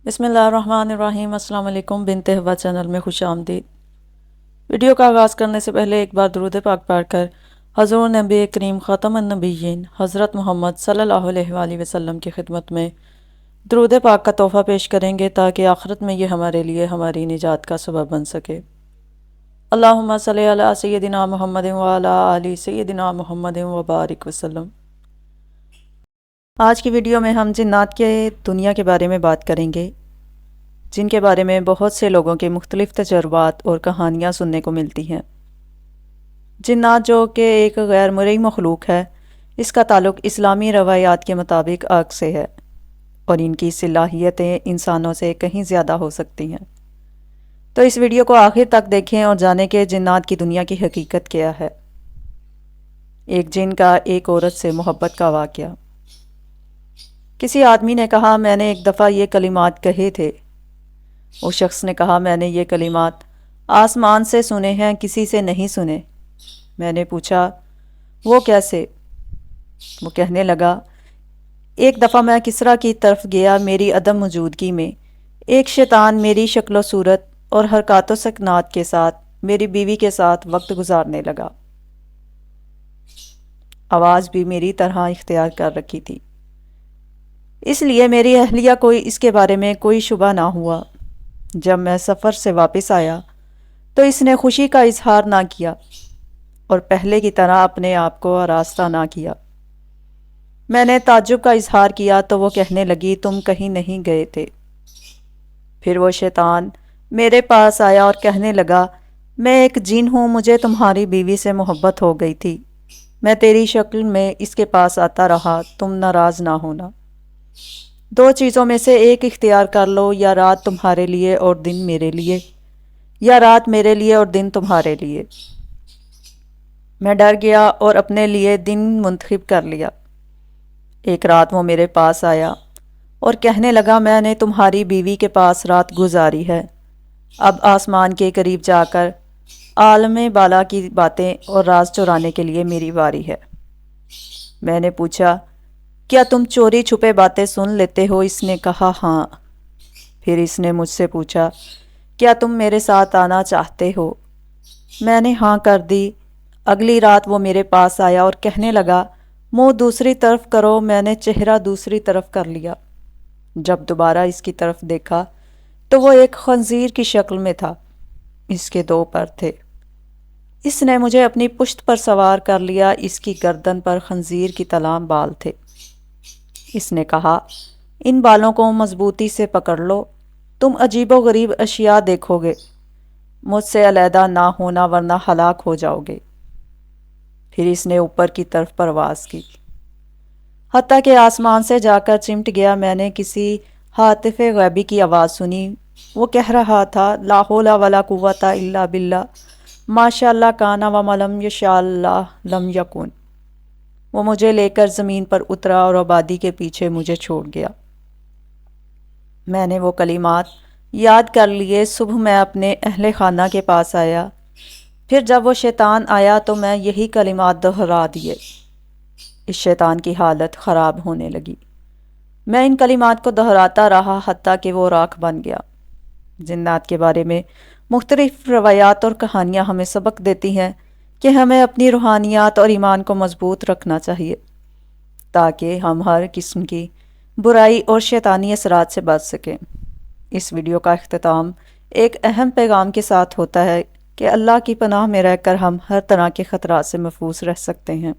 بسم اللہ الرحمن الرحیم۔ السلام علیکم، بنت ہوا چینل میں خوش آمدید۔ ویڈیو کا آغاز کرنے سے پہلے ایک بار درود پاک پڑھ کر حضور نبی کریم خاتم النبیین حضرت محمد صلی اللہ علیہ وآلہ وسلم کی خدمت میں درود پاک کا تحفہ پیش کریں گے تاکہ آخرت میں یہ ہمارے لیے ہماری نجات کا سبب بن سکے۔ اللہم صلی علی سیدنا محمد وعلی آل سیدنا محمد وبارک وسلم۔ آج کی ویڈیو میں ہم جنات کے دنیا کے بارے میں بات کریں گے، جن کے بارے میں بہت سے لوگوں کے مختلف تجربات اور کہانیاں سننے کو ملتی ہیں۔ جنات جو کہ ایک غیر مرئی مخلوق ہے، اس کا تعلق اسلامی روایات کے مطابق آگ سے ہے، اور ان کی صلاحیتیں انسانوں سے کہیں زیادہ ہو سکتی ہیں۔ تو اس ویڈیو کو آخر تک دیکھیں اور جانیں کہ جنات کی دنیا کی حقیقت کیا ہے۔ ایک جن کا ایک عورت سے محبت کا واقعہ۔ کسی آدمی نے کہا، میں نے ایک دفعہ یہ کلمات کہے تھے۔ اس شخص نے کہا، میں نے یہ کلمات آسمان سے سنے ہیں، کسی سے نہیں سنے۔ میں نے پوچھا، وہ کیسے؟ وہ کہنے لگا، ایک دفعہ میں کسریٰ کی طرف گیا، میری عدم موجودگی میں ایک شیطان میری شکل و صورت اور حرکات و سکنات کے ساتھ میری بیوی کے ساتھ وقت گزارنے لگا۔ آواز بھی میری طرح اختیار کر رکھی تھی، اس لیے میری اہلیہ کو اس کے بارے میں کوئی شبہ نہ ہوا۔ جب میں سفر سے واپس آیا تو اس نے خوشی کا اظہار نہ کیا اور پہلے کی طرح اپنے آپ کو آراستہ نہ کیا۔ میں نے تعجب کا اظہار کیا تو وہ کہنے لگی، تم کہیں نہیں گئے تھے؟ پھر وہ شیطان میرے پاس آیا اور کہنے لگا، میں ایک جن ہوں، مجھے تمہاری بیوی سے محبت ہو گئی تھی، میں تیری شکل میں اس کے پاس آتا رہا، تم ناراض نہ ہونا۔ دو چیزوں میں سے ایک اختیار کر لو، یا رات تمہارے لیے اور دن میرے لیے، یا رات میرے لیے اور دن تمہارے لیے۔ میں ڈر گیا اور اپنے لیے دن منتخب کر لیا۔ ایک رات وہ میرے پاس آیا اور کہنے لگا، میں نے تمہاری بیوی کے پاس رات گزاری ہے، اب آسمان کے قریب جا کر عالم بالا کی باتیں اور راز چرانے کے لیے میری باری ہے۔ میں نے پوچھا، کیا تم چوری چھپے باتیں سن لیتے ہو؟ اس نے کہا، ہاں۔ پھر اس نے مجھ سے پوچھا، کیا تم میرے ساتھ آنا چاہتے ہو؟ میں نے ہاں کر دی۔ اگلی رات وہ میرے پاس آیا اور کہنے لگا، منہ دوسری طرف کرو۔ میں نے چہرہ دوسری طرف کر لیا۔ جب دوبارہ اس کی طرف دیکھا تو وہ ایک خنزیر کی شکل میں تھا، اس کے دو پر تھے۔ اس نے مجھے اپنی پشت پر سوار کر لیا، اس کی گردن پر خنزیر کی طرح بال تھے۔ اس نے کہا، ان بالوں کو مضبوطی سے پکڑ لو، تم عجیب و غریب اشیاء دیکھو گے، مجھ سے علیحدہ نہ ہونا ورنہ ہلاک ہو جاؤ گے۔ پھر اس نے اوپر کی طرف پرواز کی، حتیٰ کہ آسمان سے جا کر چمٹ گیا۔ میں نے کسی ہاتف غیبی کی آواز سنی، وہ کہہ رہا تھا، لا حول ولا قوت الا باللہ، ماشاء اللہ کان وما لم یشاء اللہ لم یکن۔ وہ مجھے لے کر زمین پر اترا اور آبادی کے پیچھے مجھے چھوڑ گیا۔ میں نے وہ کلمات یاد کر لیے۔ صبح میں اپنے اہل خانہ کے پاس آیا، پھر جب وہ شیطان آیا تو میں یہی کلمات دہرا دیے۔ اس شیطان کی حالت خراب ہونے لگی۔ میں ان کلمات کو دہراتا رہا حتیٰ کہ وہ راکھ بن گیا۔ جنات کے بارے میں مختلف روایات اور کہانیاں ہمیں سبق دیتی ہیں کہ ہمیں اپنی روحانیات اور ایمان کو مضبوط رکھنا چاہیے تاکہ ہم ہر قسم کی برائی اور شیطانی اثرات سے بچ سکیں۔ اس ویڈیو کا اختتام ایک اہم پیغام کے ساتھ ہوتا ہے کہ اللہ کی پناہ میں رہ کر ہم ہر طرح کے خطرات سے محفوظ رہ سکتے ہیں۔